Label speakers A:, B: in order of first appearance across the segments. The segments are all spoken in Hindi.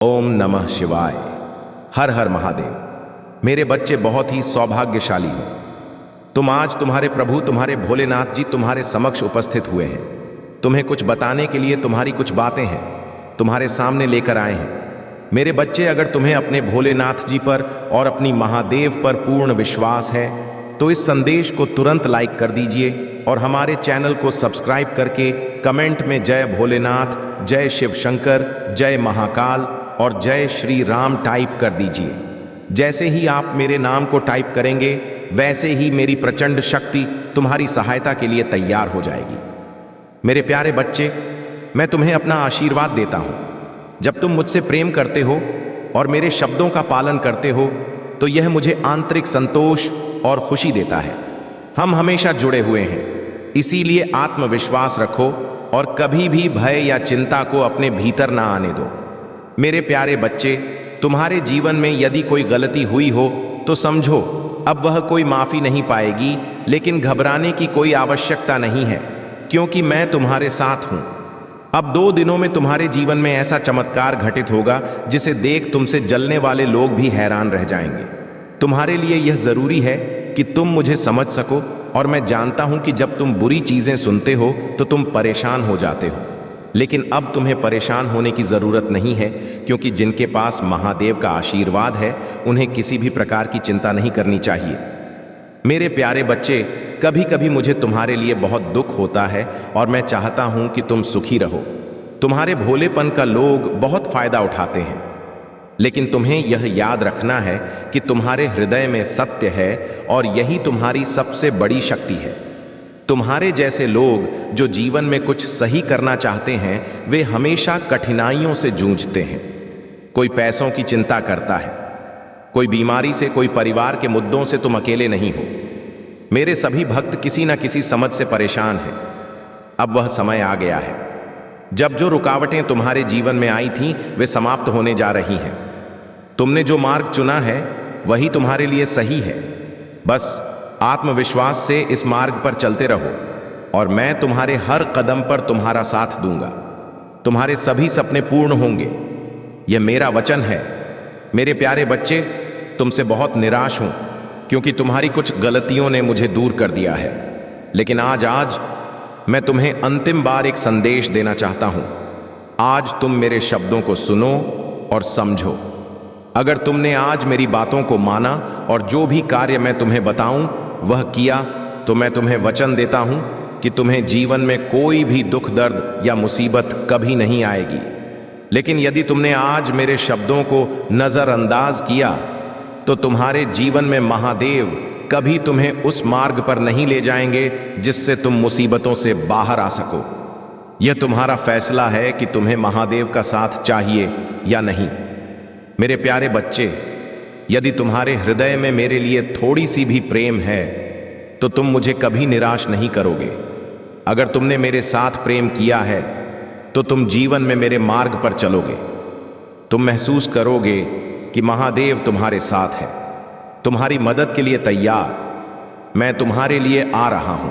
A: ओम नमः शिवाय। हर हर महादेव। मेरे बच्चे बहुत ही सौभाग्यशाली हो। तुम आज तुम्हारे प्रभु तुम्हारे भोलेनाथ जी तुम्हारे समक्ष उपस्थित हुए हैं। तुम्हें कुछ बताने के लिए तुम्हारी कुछ बातें हैं, तुम्हारे सामने लेकर आए हैं। मेरे बच्चे, अगर तुम्हें अपने भोलेनाथ जी पर और अपनी महादेव पर पूर्ण विश्वास है तो इस संदेश को तुरंत लाइक कर दीजिए और हमारे चैनल को सब्सक्राइब करके कमेंट में जय भोलेनाथ, जय शिव शंकर, जय महाकाल और जय श्री राम टाइप कर दीजिए। जैसे ही आप मेरे नाम को टाइप करेंगे वैसे ही मेरी प्रचंड शक्ति तुम्हारी सहायता के लिए तैयार हो जाएगी। मेरे प्यारे बच्चे, मैं तुम्हें अपना आशीर्वाद देता हूं। जब तुम मुझसे प्रेम करते हो और मेरे शब्दों का पालन करते हो तो यह मुझे आंतरिक संतोष और खुशी देता है। हम हमेशा जुड़े हुए हैं, इसीलिए आत्मविश्वास रखो और कभी भी भय या चिंता को अपने भीतर ना आने दो। मेरे प्यारे बच्चे, तुम्हारे जीवन में यदि कोई गलती हुई हो तो समझो अब वह कोई माफी नहीं पाएगी, लेकिन घबराने की कोई आवश्यकता नहीं है क्योंकि मैं तुम्हारे साथ हूं। अब 2 दिनों में तुम्हारे जीवन में ऐसा चमत्कार घटित होगा जिसे देख तुमसे जलने वाले लोग भी हैरान रह जाएंगे। तुम्हारे लिए यह जरूरी है कि तुम मुझे समझ सको और मैं जानता हूं कि जब तुम बुरी चीजें सुनते हो तो तुम परेशान हो जाते हो, लेकिन अब तुम्हें परेशान होने की जरूरत नहीं है क्योंकि जिनके पास महादेव का आशीर्वाद है उन्हें किसी भी प्रकार की चिंता नहीं करनी चाहिए। मेरे प्यारे बच्चे, कभी कभी मुझे तुम्हारे लिए बहुत दुख होता है और मैं चाहता हूं कि तुम सुखी रहो। तुम्हारे भोलेपन का लोग बहुत फायदा उठाते हैं, लेकिन तुम्हें यह याद रखना है कि तुम्हारे हृदय में सत्य है और यही तुम्हारी सबसे बड़ी शक्ति है। तुम्हारे जैसे लोग जो जीवन में कुछ सही करना चाहते हैं वे हमेशा कठिनाइयों से जूझते हैं। कोई पैसों की चिंता करता है, कोई बीमारी से, कोई परिवार के मुद्दों से। तुम अकेले नहीं हो। मेरे सभी भक्त किसी न किसी समझ से परेशान हैं। अब वह समय आ गया है जब जो रुकावटें तुम्हारे जीवन में आई थीं वे समाप्त होने जा रही हैं। तुमने जो मार्ग चुना है वही तुम्हारे लिए सही है। बस आत्मविश्वास से इस मार्ग पर चलते रहो और मैं तुम्हारे हर कदम पर तुम्हारा साथ दूंगा। तुम्हारे सभी सपने पूर्ण होंगे, यह मेरा वचन है। मेरे प्यारे बच्चे, तुमसे बहुत निराश हूं क्योंकि तुम्हारी कुछ गलतियों ने मुझे दूर कर दिया है, लेकिन आज मैं तुम्हें अंतिम बार एक संदेश देना चाहता हूं। आज तुम मेरे शब्दों को सुनो और समझो। अगर तुमने आज मेरी बातों को माना और जो भी कार्य मैं तुम्हें बताऊं वह किया तो मैं तुम्हें वचन देता हूं कि तुम्हें जीवन में कोई भी दुख, दर्द या मुसीबत कभी नहीं आएगी। लेकिन यदि तुमने आज मेरे शब्दों को नजरअंदाज किया तो तुम्हारे जीवन में महादेव कभी तुम्हें उस मार्ग पर नहीं ले जाएंगे जिससे तुम मुसीबतों से बाहर आ सको। यह तुम्हारा फैसला है कि तुम्हें महादेव का साथ चाहिए या नहीं। मेरे प्यारे बच्चे, यदि तुम्हारे हृदय में मेरे लिए थोड़ी सी भी प्रेम है तो तुम मुझे कभी निराश नहीं करोगे। अगर तुमने मेरे साथ प्रेम किया है तो तुम जीवन में मेरे मार्ग पर चलोगे। तुम महसूस करोगे कि महादेव तुम्हारे साथ है, तुम्हारी मदद के लिए तैयार। मैं तुम्हारे लिए आ रहा हूं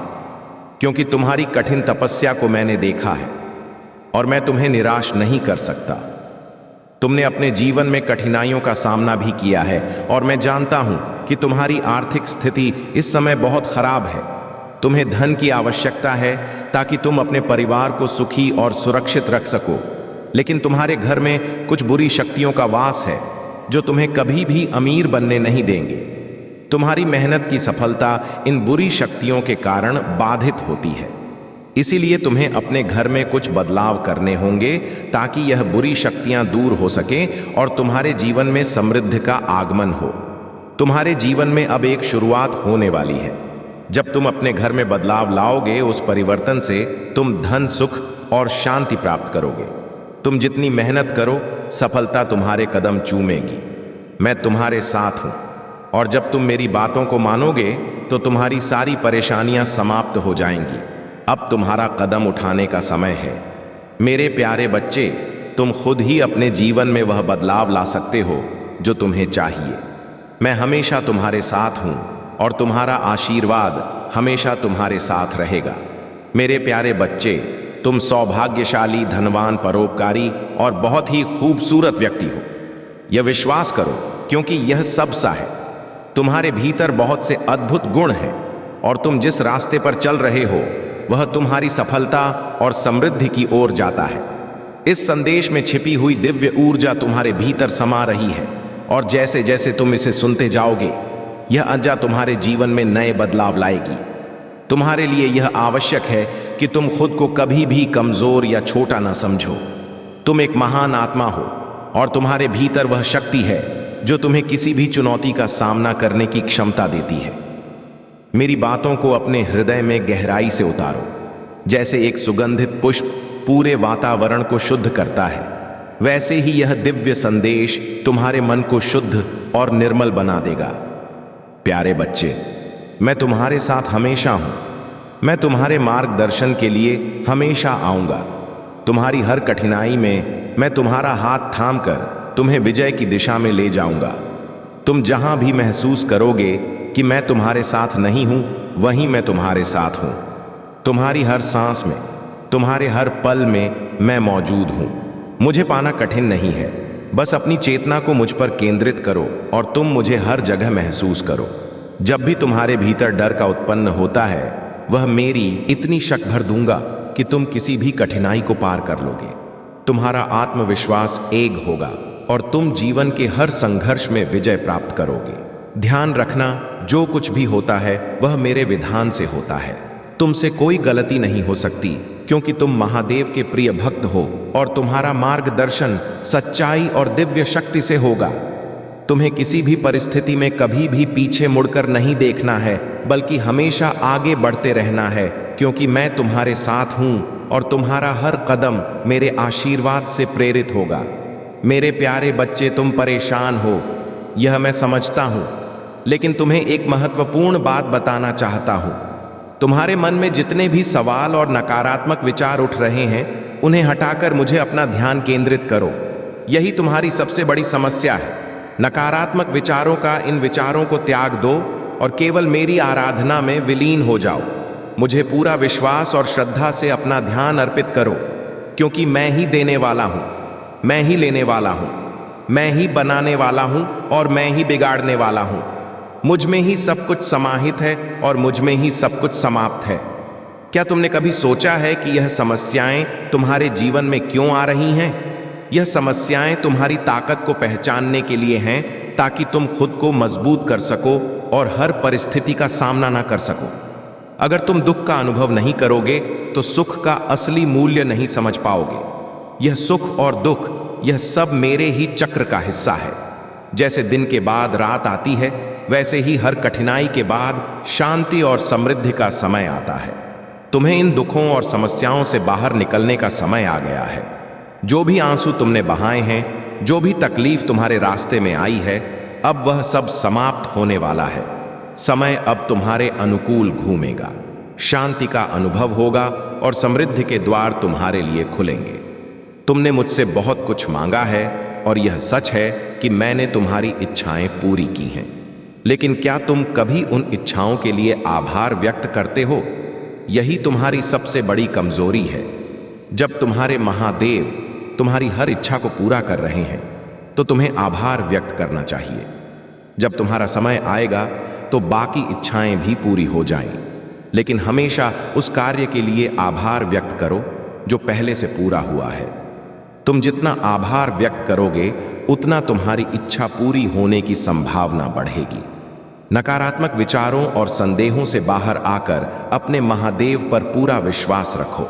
A: क्योंकि तुम्हारी कठिन तपस्या को मैंने देखा है और मैं तुम्हें निराश नहीं कर सकता। तुमने अपने जीवन में कठिनाइयों का सामना भी किया है और मैं जानता हूं कि तुम्हारी आर्थिक स्थिति इस समय बहुत खराब है। तुम्हें धन की आवश्यकता है ताकि तुम अपने परिवार को सुखी और सुरक्षित रख सको, लेकिन तुम्हारे घर में कुछ बुरी शक्तियों का वास है जो तुम्हें कभी भी अमीर बनने नहीं देंगे। तुम्हारी मेहनत की सफलता इन बुरी शक्तियों के कारण बाधित होती है, इसीलिए तुम्हें अपने घर में कुछ बदलाव करने होंगे ताकि यह बुरी शक्तियां दूर हो सकें और तुम्हारे जीवन में समृद्धि का आगमन हो। तुम्हारे जीवन में अब एक शुरुआत होने वाली है। जब तुम अपने घर में बदलाव लाओगे, उस परिवर्तन से तुम धन, सुख और शांति प्राप्त करोगे। तुम जितनी मेहनत करो, सफलता तुम्हारे कदम चूमेगी। मैं तुम्हारे साथ हूं और जब तुम मेरी बातों को मानोगे तो तुम्हारी सारी परेशानियां समाप्त हो जाएंगी। अब तुम्हारा कदम उठाने का समय है। मेरे प्यारे बच्चे, तुम खुद ही अपने जीवन में वह बदलाव ला सकते हो जो तुम्हें चाहिए। मैं हमेशा तुम्हारे साथ हूं और तुम्हारा आशीर्वाद हमेशा तुम्हारे साथ रहेगा। मेरे प्यारे बच्चे, तुम सौभाग्यशाली, धनवान, परोपकारी और बहुत ही खूबसूरत व्यक्ति हो। यह विश्वास करो, क्योंकि यह सब सा है। तुम्हारे भीतर बहुत से अद्भुत गुण हैं और तुम जिस रास्ते पर चल रहे हो वह तुम्हारी सफलता और समृद्धि की ओर जाता है। इस संदेश में छिपी हुई दिव्य ऊर्जा तुम्हारे भीतर समा रही है और जैसे जैसे तुम इसे सुनते जाओगे यह ऊर्जा तुम्हारे जीवन में नए बदलाव लाएगी। तुम्हारे लिए यह आवश्यक है कि तुम खुद को कभी भी कमजोर या छोटा ना समझो। तुम एक महान आत्मा हो और तुम्हारे भीतर वह शक्ति है जो तुम्हें किसी भी चुनौती का सामना करने की क्षमता देती है। मेरी बातों को अपने हृदय में गहराई से उतारो। जैसे एक सुगंधित पुष्प पूरे वातावरण को शुद्ध करता है, वैसे ही यह दिव्य संदेश तुम्हारे मन को शुद्ध और निर्मल बना देगा। प्यारे बच्चे, मैं तुम्हारे साथ हमेशा हूं। मैं तुम्हारे मार्गदर्शन के लिए हमेशा आऊंगा। तुम्हारी हर कठिनाई में मैं तुम्हारा हाथ थामकर तुम्हें विजय की दिशा में ले जाऊंगा। तुम जहां भी महसूस करोगे कि मैं तुम्हारे साथ नहीं हूं, वहीं मैं तुम्हारे साथ हूं। तुम्हारी हर सांस में, तुम्हारे हर पल में मैं मौजूद हूं। मुझे पाना कठिन नहीं है। बस अपनी चेतना को मुझ पर केंद्रित करो और तुम मुझे हर जगह महसूस करो। जब भी तुम्हारे भीतर डर का उत्पन्न होता है, वह मेरी इतनी शक भर दूंगा कि तुम किसी भी कठिनाई को पार कर लोगे। तुम्हारा आत्मविश्वास एक होगा और तुम जीवन के हर संघर्ष में विजय प्राप्त करोगे। ध्यान रखना, जो कुछ भी होता है वह मेरे विधान से होता है। तुमसे कोई गलती नहीं हो सकती, क्योंकि तुम महादेव के प्रिय भक्त हो और तुम्हारा मार्गदर्शन सच्चाई और दिव्य शक्ति से होगा। तुम्हें किसी भी परिस्थिति में कभी भी पीछे मुड़कर नहीं देखना है, बल्कि हमेशा आगे बढ़ते रहना है, क्योंकि मैं तुम्हारे साथ हूं और तुम्हारा हर कदम मेरे आशीर्वाद से प्रेरित होगा। मेरे प्यारे बच्चे, तुम परेशान हो, यह मैं समझता हूं, लेकिन तुम्हें एक महत्वपूर्ण बात बताना चाहता हूं। तुम्हारे मन में जितने भी सवाल और नकारात्मक विचार उठ रहे हैं, उन्हें हटाकर मुझे अपना ध्यान केंद्रित करो। यही तुम्हारी सबसे बड़ी समस्या है। नकारात्मक विचारों का इन विचारों को त्याग दो और केवल मेरी आराधना में विलीन हो जाओ। मुझे पूरा विश्वास और श्रद्धा से अपना ध्यान अर्पित करो, क्योंकि मैं ही देने वाला हूं, मैं ही लेने वाला हूं, मैं ही बनाने वाला हूं और मैं ही बिगाड़ने वाला हूं। मुझ में ही सब कुछ समाहित है और मुझ में ही सब कुछ समाप्त है। क्या तुमने कभी सोचा है कि यह समस्याएं तुम्हारे जीवन में क्यों आ रही हैं? यह समस्याएं तुम्हारी ताकत को पहचानने के लिए हैं, ताकि तुम खुद को मजबूत कर सको और हर परिस्थिति का सामना ना कर सको। अगर तुम दुख का अनुभव नहीं करोगे तो सुख का असली मूल्य नहीं समझ पाओगे। यह सुख और दुख, यह सब मेरे ही चक्र का हिस्सा है। जैसे दिन के बाद रात आती है, वैसे ही हर कठिनाई के बाद शांति और समृद्धि का समय आता है। तुम्हें इन दुखों और समस्याओं से बाहर निकलने का समय आ गया है। जो भी आंसू तुमने बहाए हैं, जो भी तकलीफ तुम्हारे रास्ते में आई है, अब वह सब समाप्त होने वाला है। समय अब तुम्हारे अनुकूल घूमेगा। शांति का अनुभव होगा और समृद्धि के द्वार तुम्हारे लिए खुलेंगे। तुमने मुझसे बहुत कुछ मांगा है और यह सच है कि मैंने तुम्हारी इच्छाएं पूरी की हैं। लेकिन क्या तुम कभी उन इच्छाओं के लिए आभार व्यक्त करते हो? यही तुम्हारी सबसे बड़ी कमजोरी है। जब तुम्हारे महादेव तुम्हारी हर इच्छा को पूरा कर रहे हैं, तो तुम्हें आभार व्यक्त करना चाहिए। जब तुम्हारा समय आएगा तो बाकी इच्छाएं भी पूरी हो जाएं, लेकिन हमेशा उस कार्य के लिए आभार व्यक्त करो जो पहले से पूरा हुआ है। तुम जितना आभार व्यक्त करोगे, उतना तुम्हारी इच्छा पूरी होने की संभावना बढ़ेगी। नकारात्मक विचारों और संदेहों से बाहर आकर अपने महादेव पर पूरा विश्वास रखो।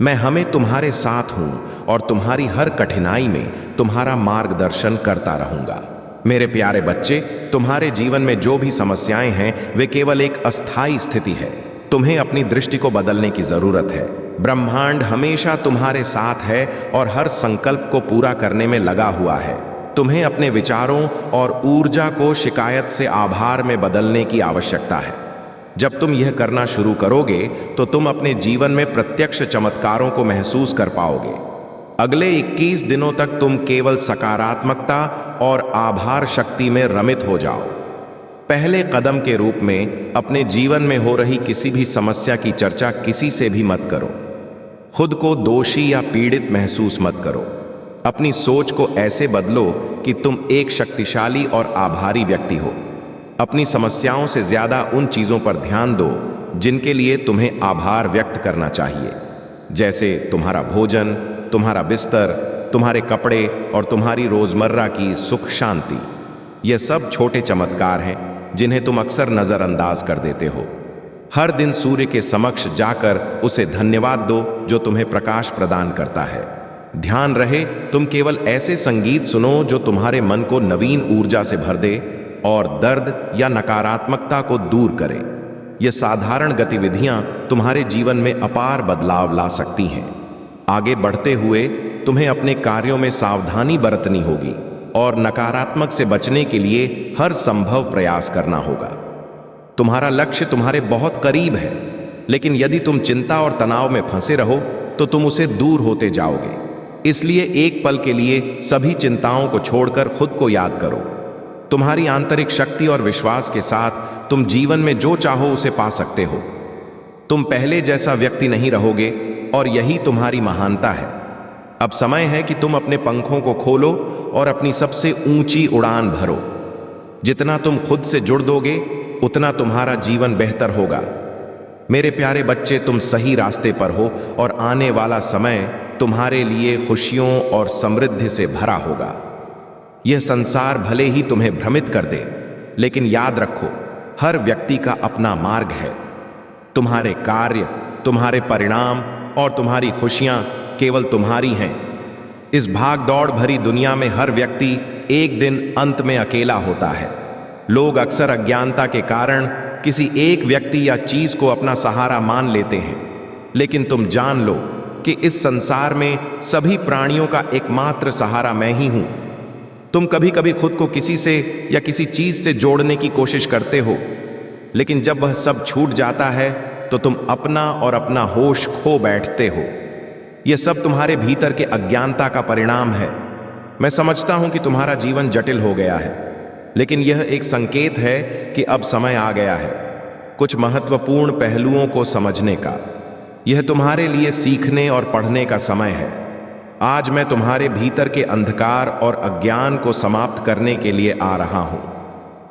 A: मैं हमें तुम्हारे साथ हूं और तुम्हारी हर कठिनाई में तुम्हारा मार्गदर्शन करता रहूंगा। मेरे प्यारे बच्चे, तुम्हारे जीवन में जो भी समस्याएं हैं, वे केवल एक अस्थायी स्थिति है। तुम्हें अपनी दृष्टि को बदलने की जरूरत है। ब्रह्मांड हमेशा तुम्हारे साथ है और हर संकल्प को पूरा करने में लगा हुआ है। तुम्हें अपने विचारों और ऊर्जा को शिकायत से आभार में बदलने की आवश्यकता है। जब तुम यह करना शुरू करोगे तो तुम अपने जीवन में प्रत्यक्ष चमत्कारों को महसूस कर पाओगे। अगले 21 दिनों तक तुम केवल सकारात्मकता और आभार शक्ति में रमित हो जाओ। पहले कदम के रूप में अपने जीवन में हो रही किसी भी समस्या की चर्चा किसी से भी मत करो। खुद को दोषी या पीड़ित महसूस मत करो। अपनी सोच को ऐसे बदलो कि तुम एक शक्तिशाली और आभारी व्यक्ति हो। अपनी समस्याओं से ज्यादा उन चीजों पर ध्यान दो जिनके लिए तुम्हें आभार व्यक्त करना चाहिए, जैसे तुम्हारा भोजन, तुम्हारा बिस्तर, तुम्हारे कपड़े और तुम्हारी रोजमर्रा की सुख शांति। ये सब छोटे चमत्कार हैं जिन्हें तुम अक्सर नजरअंदाज कर देते हो। हर दिन सूर्य के समक्ष जाकर उसे धन्यवाद दो जो तुम्हें प्रकाश प्रदान करता है। ध्यान रहे तुम केवल ऐसे संगीत सुनो जो तुम्हारे मन को नवीन ऊर्जा से भर दे और दर्द या नकारात्मकता को दूर करे। ये साधारण गतिविधियां तुम्हारे जीवन में अपार बदलाव ला सकती हैं। आगे बढ़ते हुए तुम्हें अपने कार्यों में सावधानी बरतनी होगी और नकारात्मक से बचने के लिए हर संभव प्रयास करना होगा। तुम्हारा लक्ष्य तुम्हारे बहुत करीब है, लेकिन यदि तुम चिंता और तनाव में फंसे रहो तो तुम उसे दूर होते जाओगे। इसलिए एक पल के लिए सभी चिंताओं को छोड़कर खुद को याद करो। तुम्हारी आंतरिक शक्ति और विश्वास के साथ तुम जीवन में जो चाहो उसे पा सकते हो। तुम पहले जैसा व्यक्ति नहीं रहोगे और यही तुम्हारी महानता है। अब समय है कि तुम अपने पंखों को खोलो और अपनी सबसे ऊंची उड़ान भरो। जितना तुम खुद से जुड़ दोगे उतना तुम्हारा जीवन बेहतर होगा। मेरे प्यारे बच्चे, तुम सही रास्ते पर हो और आने वाला समय तुम्हारे लिए खुशियों और समृद्धि से भरा होगा। यह संसार भले ही तुम्हें भ्रमित कर दे, लेकिन याद रखो, हर व्यक्ति का अपना मार्ग है। तुम्हारे कार्य, तुम्हारे परिणाम और तुम्हारी खुशियां केवल तुम्हारी हैं। इस भाग दौड़ भरी दुनिया में हर व्यक्ति एक दिन अंत में अकेला होता है। लोग अक्सर अज्ञानता के कारण किसी एक व्यक्ति या चीज को अपना सहारा मान लेते हैं, लेकिन तुम जान लो कि इस संसार में सभी प्राणियों का एकमात्र सहारा मैं ही हूं। तुम कभी कभी खुद को किसी से या किसी चीज से जोड़ने की कोशिश करते हो, लेकिन जब वह सब छूट जाता है तो तुम अपना और अपना होश खो बैठते हो। यह सब तुम्हारे भीतर के अज्ञानता का परिणाम है। मैं समझता हूं कि तुम्हारा जीवन जटिल हो गया है, लेकिन यह एक संकेत है कि अब समय आ गया है कुछ महत्वपूर्ण पहलुओं को समझने का। यह तुम्हारे लिए सीखने और पढ़ने का समय है। आज मैं तुम्हारे भीतर के अंधकार और अज्ञान को समाप्त करने के लिए आ रहा हूं।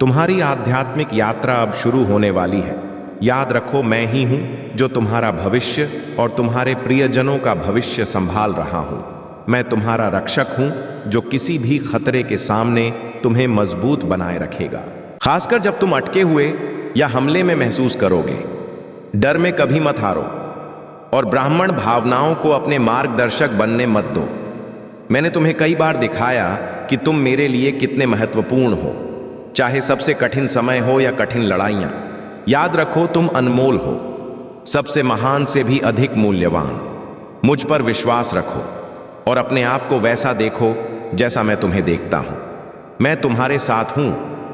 A: तुम्हारी आध्यात्मिक यात्रा अब शुरू होने वाली है। याद रखो, मैं ही हूं जो तुम्हारा भविष्य और तुम्हारे प्रियजनों का भविष्य संभाल रहा हूं। मैं तुम्हारा रक्षक हूं जो किसी भी खतरे के सामने तुम्हें मजबूत बनाए रखेगा। खासकर जब तुम अटके हुए या हमले में महसूस करोगे। डर में कभी मत हारो और ब्राह्मण भावनाओं को अपने मार्गदर्शक बनने मत दो। मैंने तुम्हें कई बार दिखाया कि तुम मेरे लिए कितने महत्वपूर्ण हो, चाहे सबसे कठिन समय हो या कठिन लड़ाइयां। याद रखो, तुम अनमोल हो, सबसे महान से भी अधिक मूल्यवान। मुझ पर विश्वास रखो और अपने आप को वैसा देखो जैसा मैं तुम्हें देखता हूं। मैं तुम्हारे साथ हूं,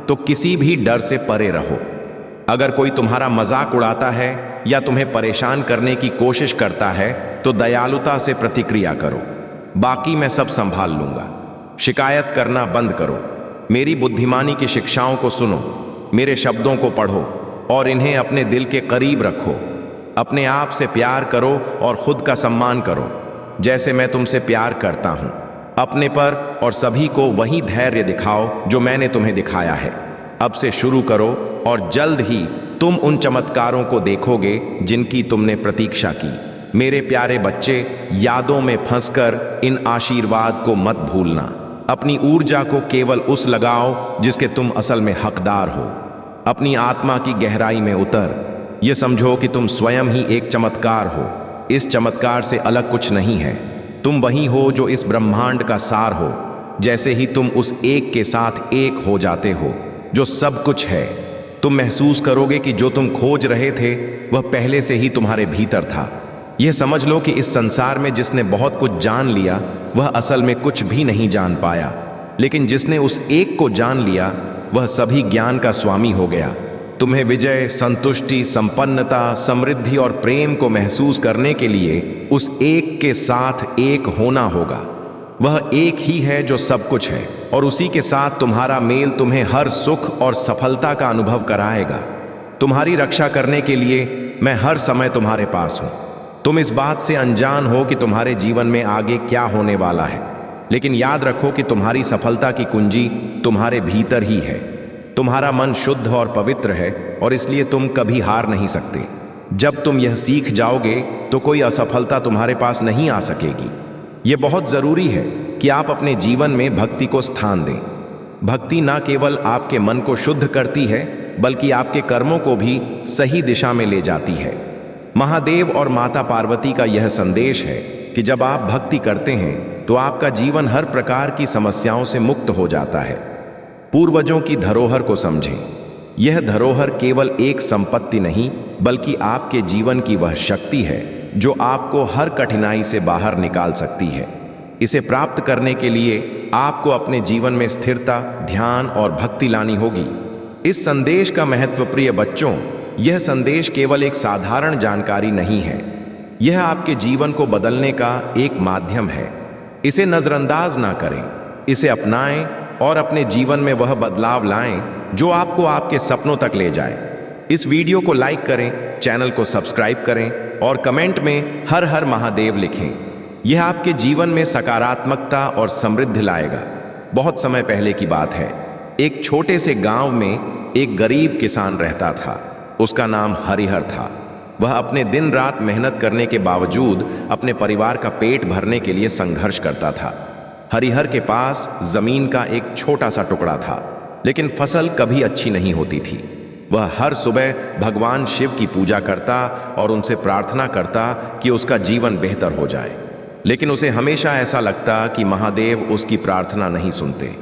A: तो किसी भी डर से परे रहो। अगर कोई तुम्हारा मजाक उड़ाता है या तुम्हें परेशान करने की कोशिश करता है तो दयालुता से प्रतिक्रिया करो। बाकी मैं सब संभाल लूंगा। शिकायत करना बंद करो। मेरी बुद्धिमानी की शिक्षाओं को सुनो, मेरे शब्दों को पढ़ो और इन्हें अपने दिल के करीब रखो। अपने आप से प्यार करो और खुद का सम्मान करो जैसे मैं तुमसे प्यार करता हूं। अपने पर और सभी को वही धैर्य दिखाओ जो मैंने तुम्हें दिखाया है। अब से शुरू करो और जल्द ही तुम उन चमत्कारों को देखोगे जिनकी तुमने प्रतीक्षा की। मेरे प्यारे बच्चे, यादों में फंसकर इन आशीर्वाद को मत भूलना। अपनी ऊर्जा को केवल उस लगाओ जिसके तुम असल में हकदार हो। अपनी आत्मा की गहराई में उतर। यह समझो कि तुम स्वयं ही एक चमत्कार हो। इस चमत्कार से अलग कुछ नहीं है। तुम वही हो जो इस ब्रह्मांड का सार हो। जैसे ही तुम उस एक के साथ एक हो जाते हो जो सब कुछ है, तुम महसूस करोगे कि जो तुम खोज रहे थे वह पहले से ही तुम्हारे भीतर था। यह समझ लो कि इस संसार में जिसने बहुत कुछ जान लिया वह असल में कुछ भी नहीं जान पाया, लेकिन जिसने उस एक को जान लिया वह सभी ज्ञान का स्वामी हो गया। तुम्हें विजय, संतुष्टि, संपन्नता, समृद्धि और प्रेम को महसूस करने के लिए उस एक के साथ एक होना होगा। वह एक ही है जो सब कुछ है और उसी के साथ तुम्हारा मेल तुम्हें हर सुख और सफलता का अनुभव कराएगा। तुम्हारी रक्षा करने के लिए मैं हर समय तुम्हारे पास हूं। तुम इस बात से अनजान हो कि तुम्हारे जीवन में आगे क्या होने वाला है, लेकिन याद रखो कि तुम्हारी सफलता की कुंजी तुम्हारे भीतर ही है। तुम्हारा मन शुद्ध और पवित्र है और इसलिए तुम कभी हार नहीं सकते। जब तुम यह सीख जाओगे तो कोई असफलता तुम्हारे पास नहीं आ सकेगी। यह बहुत जरूरी है कि आप अपने जीवन में भक्ति को स्थान दें। भक्ति न केवल आपके मन को शुद्ध करती है बल्कि आपके कर्मों को भी सही दिशा में ले जाती है। महादेव और माता पार्वती का यह संदेश है कि जब आप भक्ति करते हैं तो आपका जीवन हर प्रकार की समस्याओं से मुक्त हो जाता है। पूर्वजों की धरोहर को समझें। यह धरोहर केवल एक संपत्ति नहीं बल्कि आपके जीवन की वह शक्ति है जो आपको हर कठिनाई से बाहर निकाल सकती है। इसे प्राप्त करने के लिए आपको अपने जीवन में स्थिरता, ध्यान और भक्ति लानी होगी। इस संदेश का महत्व, प्रिय बच्चों, यह संदेश केवल एक साधारण जानकारी नहीं है। यह आपके जीवन को बदलने का एक माध्यम है। इसे नजरअंदाज ना करें, इसे अपनाएं और अपने जीवन में वह बदलाव लाएं जो आपको आपके सपनों तक ले जाए। इस वीडियो को लाइक करें, चैनल को सब्सक्राइब करें और कमेंट में हर हर महादेव लिखें। यह आपके जीवन में सकारात्मकता और समृद्धि लाएगा। बहुत समय पहले की बात है, एक छोटे से गांव में एक गरीब किसान रहता था। उसका नाम हरिहर था। वह अपने दिन रात मेहनत करने के बावजूद अपने परिवार का पेट भरने के लिए संघर्ष करता था। हरिहर के पास जमीन का एक छोटा सा टुकड़ा था, लेकिन फसल कभी अच्छी नहीं होती थी। वह हर सुबह भगवान शिव की पूजा करता और उनसे प्रार्थना करता कि उसका जीवन बेहतर हो जाए, लेकिन उसे हमेशा ऐसा लगता कि महादेव उसकी प्रार्थना नहीं सुनते।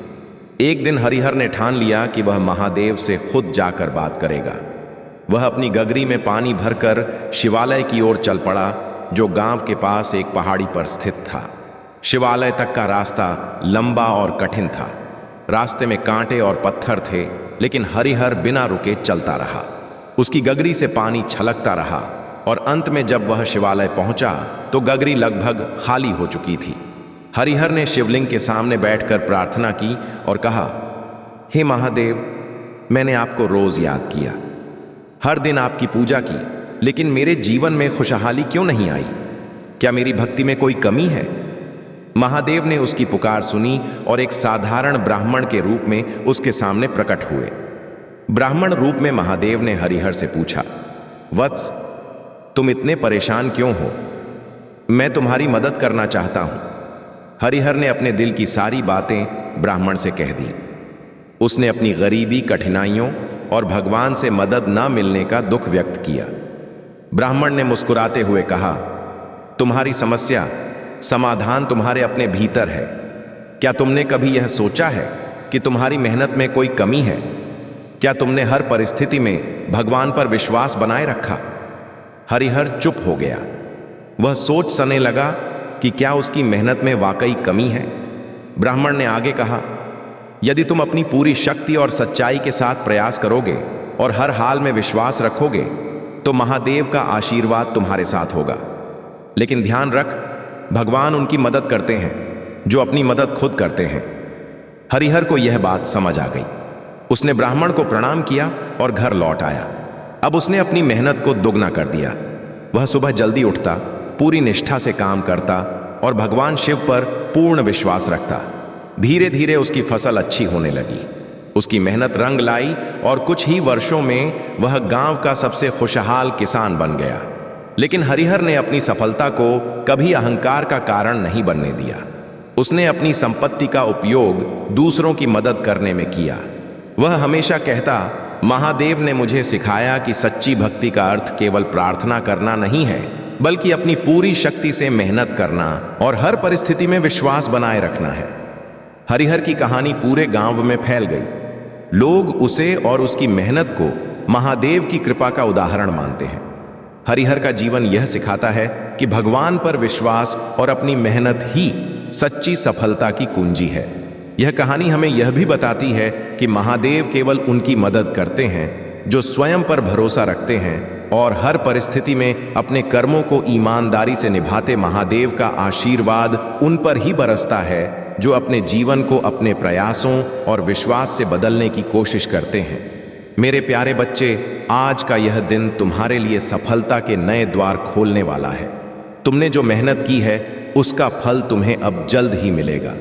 A: एक दिन हरिहर ने ठान लिया कि वह महादेव से खुद जाकर बात करेगा। वह अपनी गगरी में पानी भरकर शिवालय की ओर चल पड़ा, जो गांव के पास एक पहाड़ी पर स्थित था। शिवालय तक का रास्ता लंबा और कठिन था। रास्ते में कांटे और पत्थर थे, लेकिन हरिहर बिना रुके चलता रहा। उसकी गगरी से पानी छलकता रहा और अंत में जब वह शिवालय पहुंचा तो गगरी लगभग खाली हो चुकी थी। हरिहर ने शिवलिंग के सामने बैठकर प्रार्थना की और कहा, हे महादेव, मैंने आपको रोज याद किया, हर दिन आपकी पूजा की, लेकिन मेरे जीवन में खुशहाली क्यों नहीं आई? क्या मेरी भक्ति में कोई कमी है? महादेव ने उसकी पुकार सुनी और एक साधारण ब्राह्मण के रूप में उसके सामने प्रकट हुए। ब्राह्मण रूप में महादेव ने हरिहर से पूछा, वत्स, तुम इतने परेशान क्यों हो? मैं तुम्हारी मदद करना चाहता हूं। हरिहर ने अपने दिल की सारी बातें ब्राह्मण से कह दी। उसने अपनी गरीबी, कठिनाइयों और भगवान से मदद न मिलने का दुख व्यक्त किया। ब्राह्मण ने मुस्कुराते हुए कहा, तुम्हारी समस्या समाधान तुम्हारे अपने भीतर है। क्या तुमने कभी यह सोचा है कि तुम्हारी मेहनत में कोई कमी है? क्या तुमने हर परिस्थिति में भगवान पर विश्वास बनाए रखा? हरिहर चुप हो गया। वह सोच सने लगा कि क्या उसकी मेहनत में वाकई कमी है। ब्राह्मण ने आगे कहा, यदि तुम अपनी पूरी शक्ति और सच्चाई के साथ प्रयास करोगे और हर हाल में विश्वास रखोगे तो महादेव का आशीर्वाद तुम्हारे साथ होगा। लेकिन ध्यान रख, भगवान उनकी मदद करते हैं जो अपनी मदद खुद करते हैं। हरिहर को यह बात समझ आ गई। उसने ब्राह्मण को प्रणाम किया और घर लौट आया। अब उसने अपनी मेहनत को दुगना कर दिया। वह सुबह जल्दी उठता, पूरी निष्ठा से काम करता और भगवान शिव पर पूर्ण विश्वास रखता। धीरे धीरे उसकी फसल अच्छी होने लगी। उसकी मेहनत रंग लाई और कुछ ही वर्षों में वह गांव का सबसे खुशहाल किसान बन गया। लेकिन हरिहर ने अपनी सफलता को कभी अहंकार का कारण नहीं बनने दिया। उसने अपनी संपत्ति का उपयोग दूसरों की मदद करने में किया। वह हमेशा कहता, महादेव ने मुझे सिखाया कि सच्ची भक्ति का अर्थ केवल प्रार्थना करना नहीं है, बल्कि अपनी पूरी शक्ति से मेहनत करना और हर परिस्थिति में विश्वास बनाए रखना है। हरिहर की कहानी पूरे गांव में फैल गई। लोग उसे और उसकी मेहनत को महादेव की कृपा का उदाहरण मानते हैं। हरिहर का जीवन यह सिखाता है कि भगवान पर विश्वास और अपनी मेहनत ही सच्ची सफलता की कुंजी है। यह कहानी हमें यह भी बताती है कि महादेव केवल उनकी मदद करते हैं जो स्वयं पर भरोसा रखते हैं और हर परिस्थिति में अपने कर्मों को ईमानदारी से निभाते। महादेव का आशीर्वाद उन पर ही बरसता है जो अपने जीवन को अपने प्रयासों और विश्वास से बदलने की कोशिश करते हैं। मेरे प्यारे बच्चे, आज का यह दिन तुम्हारे लिए सफलता के नए द्वार खोलने वाला है। तुमने जो मेहनत की है उसका फल तुम्हें अब जल्द ही मिलेगा।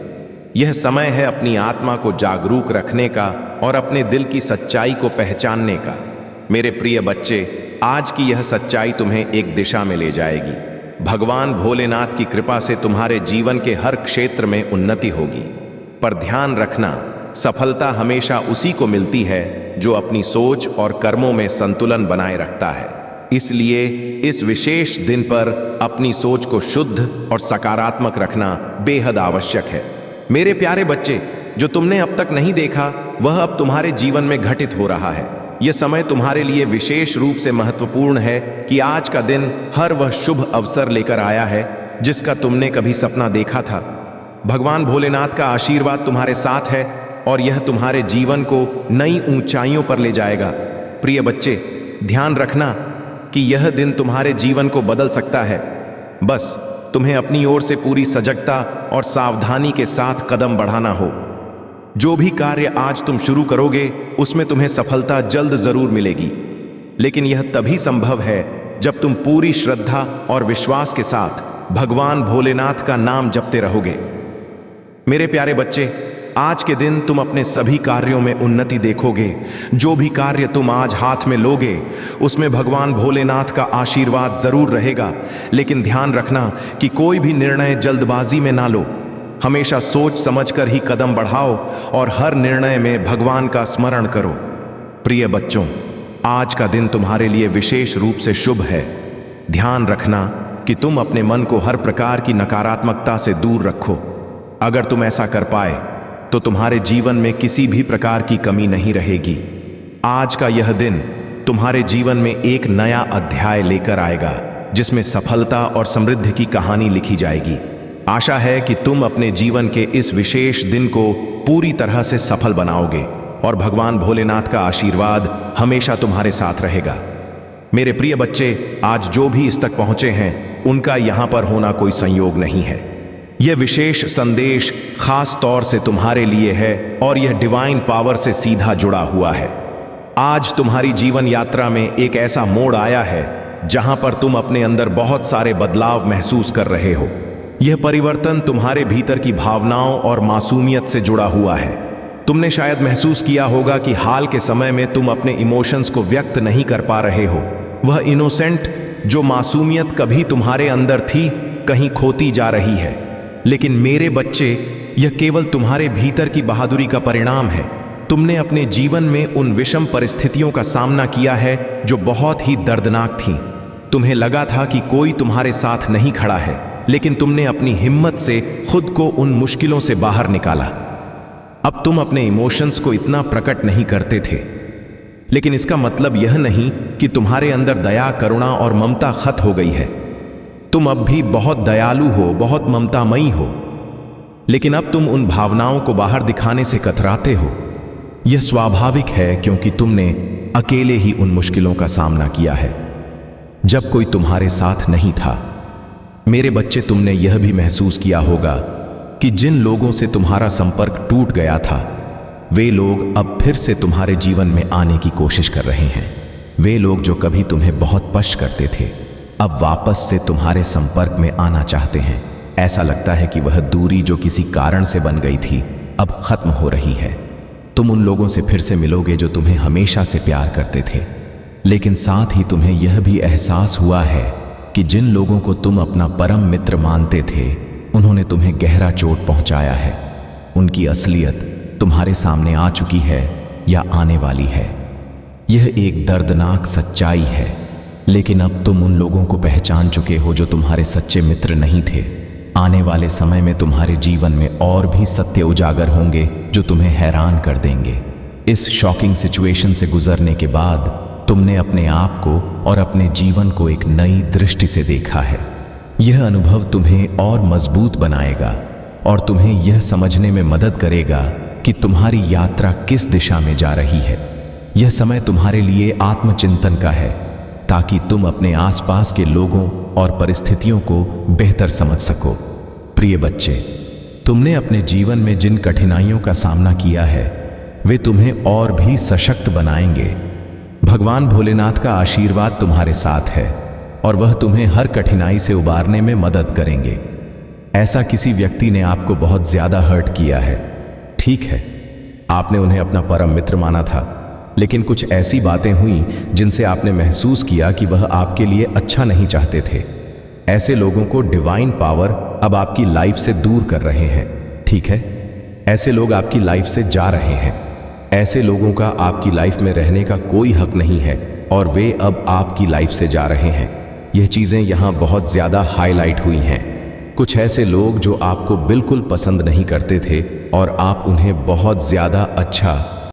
A: यह समय है अपनी आत्मा को जागरूक रखने का और अपने दिल की सच्चाई को पहचानने का। मेरे प्रिय बच्चे, आज की यह सच्चाई तुम्हें एक दिशा में ले जाएगी। भगवान भोलेनाथ की कृपा से तुम्हारे जीवन के हर क्षेत्र में उन्नति होगी। पर ध्यान रखना, सफलता हमेशा उसी को मिलती है जो अपनी सोच और कर्मों में संतुलन बनाए रखता है। इसलिए इस विशेष दिन पर अपनी सोच को शुद्ध और सकारात्मक रखना बेहद आवश्यक है। मेरे प्यारे बच्चे, जो तुमने अब तक नहीं देखा वह अब तुम्हारे जीवन में घटित हो रहा है। यह समय तुम्हारे लिए विशेष रूप से महत्वपूर्ण है कि आज का दिन हर वह शुभ अवसर लेकर आया है जिसका तुमने कभी सपना देखा था। भगवान भोलेनाथ का आशीर्वाद तुम्हारे साथ है और यह तुम्हारे जीवन को नई ऊंचाइयों पर ले जाएगा। प्रिय बच्चे, ध्यान रखना कि यह दिन तुम्हारे जीवन को बदल सकता है। बस तुम्हें अपनी ओर से पूरी सजगता और सावधानी के साथ कदम बढ़ाना हो। जो भी कार्य आज तुम शुरू करोगे उसमें तुम्हें सफलता जल्द जरूर मिलेगी, लेकिन यह तभी संभव है जब तुम पूरी श्रद्धा और विश्वास के साथ भगवान भोलेनाथ का नाम जपते रहोगे। मेरे प्यारे बच्चे, आज के दिन तुम अपने सभी कार्यों में उन्नति देखोगे। जो भी कार्य तुम आज हाथ में लोगे उसमें भगवान भोलेनाथ का आशीर्वाद जरूर रहेगा। लेकिन ध्यान रखना कि कोई भी निर्णय जल्दबाजी में ना लो। हमेशा सोच समझकर ही कदम बढ़ाओ और हर निर्णय में भगवान का स्मरण करो। प्रिय बच्चों, आज का दिन तुम्हारे लिए विशेष रूप से शुभ है। ध्यान रखना कि तुम अपने मन को हर प्रकार की नकारात्मकता से दूर रखो। अगर तुम ऐसा कर पाए तो तुम्हारे जीवन में किसी भी प्रकार की कमी नहीं रहेगी। आज का यह दिन तुम्हारे जीवन में एक नया अध्याय लेकर आएगा जिसमें सफलता और समृद्धि की कहानी लिखी जाएगी। आशा है कि तुम अपने जीवन के इस विशेष दिन को पूरी तरह से सफल बनाओगे और भगवान भोलेनाथ का आशीर्वाद हमेशा तुम्हारे साथ रहेगा। मेरे प्रिय बच्चे, आज जो भी इस तक पहुंचे हैं उनका यहां पर होना कोई संयोग नहीं है। यह विशेष संदेश खास तौर से तुम्हारे लिए है और यह डिवाइन पावर से सीधा जुड़ा हुआ है। आज तुम्हारी जीवन यात्रा में एक ऐसा मोड़ आया है जहां पर तुम अपने अंदर बहुत सारे बदलाव महसूस कर रहे हो। यह परिवर्तन तुम्हारे भीतर की भावनाओं और मासूमियत से जुड़ा हुआ है। तुमने शायद महसूस किया होगा कि हाल के समय में तुम अपने इमोशंस को व्यक्त नहीं कर पा रहे हो। वह इनोसेंट जो मासूमियत कभी तुम्हारे अंदर थी कहीं खोती जा रही है। लेकिन मेरे बच्चे, यह केवल तुम्हारे भीतर की बहादुरी का परिणाम है। तुमने अपने जीवन में उन विषम परिस्थितियों का सामना किया है जो बहुत ही दर्दनाक थीं। तुम्हें लगा था कि कोई तुम्हारे साथ नहीं खड़ा है, लेकिन तुमने अपनी हिम्मत से खुद को उन मुश्किलों से बाहर निकाला। अब तुम अपने इमोशंस को इतना प्रकट नहीं करते थे, लेकिन इसका मतलब यह नहीं कि तुम्हारे अंदर दया, करुणा और ममता खत्म हो गई है। तुम अब भी बहुत दयालु हो, बहुत ममतामयी हो, लेकिन अब तुम उन भावनाओं को बाहर दिखाने से कतराते हो। यह स्वाभाविक है क्योंकि तुमने अकेले ही उन मुश्किलों का सामना किया है जब कोई तुम्हारे साथ नहीं था। मेरे बच्चे, तुमने यह भी महसूस किया होगा कि जिन लोगों से तुम्हारा संपर्क टूट गया था वे लोग अब फिर से तुम्हारे जीवन में आने की कोशिश कर रहे हैं। वे लोग जो कभी तुम्हें बहुत पश्च करते थे अब वापस से तुम्हारे संपर्क में आना चाहते हैं। ऐसा लगता है कि वह दूरी जो किसी कारण से बन गई थी अब खत्म हो रही है। तुम उन लोगों से फिर से मिलोगे जो तुम्हें हमेशा से प्यार करते थे, लेकिन साथ ही तुम्हें यह भी एहसास हुआ है कि जिन लोगों को तुम अपना परम मित्र मानते थे उन्होंने तुम्हें गहरा चोट पहुंचाया है। उनकी असलियत तुम्हारे सामने आ चुकी है या आने वाली है। यह एक दर्दनाक सच्चाई है, लेकिन अब तुम उन लोगों को पहचान चुके हो जो तुम्हारे सच्चे मित्र नहीं थे। आने वाले समय में तुम्हारे जीवन में और भी सत्य उजागर होंगे जो तुम्हें हैरान कर देंगे। इस शॉकिंग सिचुएशन से गुजरने के बाद तुमने अपने आप को और अपने जीवन को एक नई दृष्टि से देखा है। यह अनुभव तुम्हें और मजबूत बनाएगा और तुम्हें यह समझने में मदद करेगा कि तुम्हारी यात्रा किस दिशा में जा रही है। यह समय तुम्हारे लिए आत्मचिंतन का है ताकि तुम अपने आसपास के लोगों और परिस्थितियों को बेहतर समझ सको। प्रिय बच्चे, तुमने अपने जीवन में जिन कठिनाइयों का सामना किया है वे तुम्हें और भी सशक्त बनाएंगे। भगवान भोलेनाथ का आशीर्वाद तुम्हारे साथ है और वह तुम्हें हर कठिनाई से उबारने में मदद करेंगे। ऐसा किसी व्यक्ति ने आपको बहुत ज्यादा हर्ट किया है। ठीक है, आपने उन्हें अपना परम मित्र माना था, लेकिन कुछ ऐसी बातें हुई जिनसे आपने महसूस किया कि वह आपके लिए अच्छा नहीं चाहते थे। ऐसे लोगों को डिवाइन पावर अब आपकी लाइफ से दूर कर रहे हैं। ठीक है, ऐसे लोग आपकी लाइफ से जा रहे हैं। ऐसे लोगों का आपकी लाइफ में रहने का कोई हक नहीं है और वे अब आपकी लाइफ से जा रहे हैं। यह चीजें यहां बहुत ज्यादा हाईलाइट हुई हैं। कुछ ऐसे लोग जो आपको बिल्कुल पसंद नहीं करते थे और आप उन्हें बहुत ज्यादा अच्छा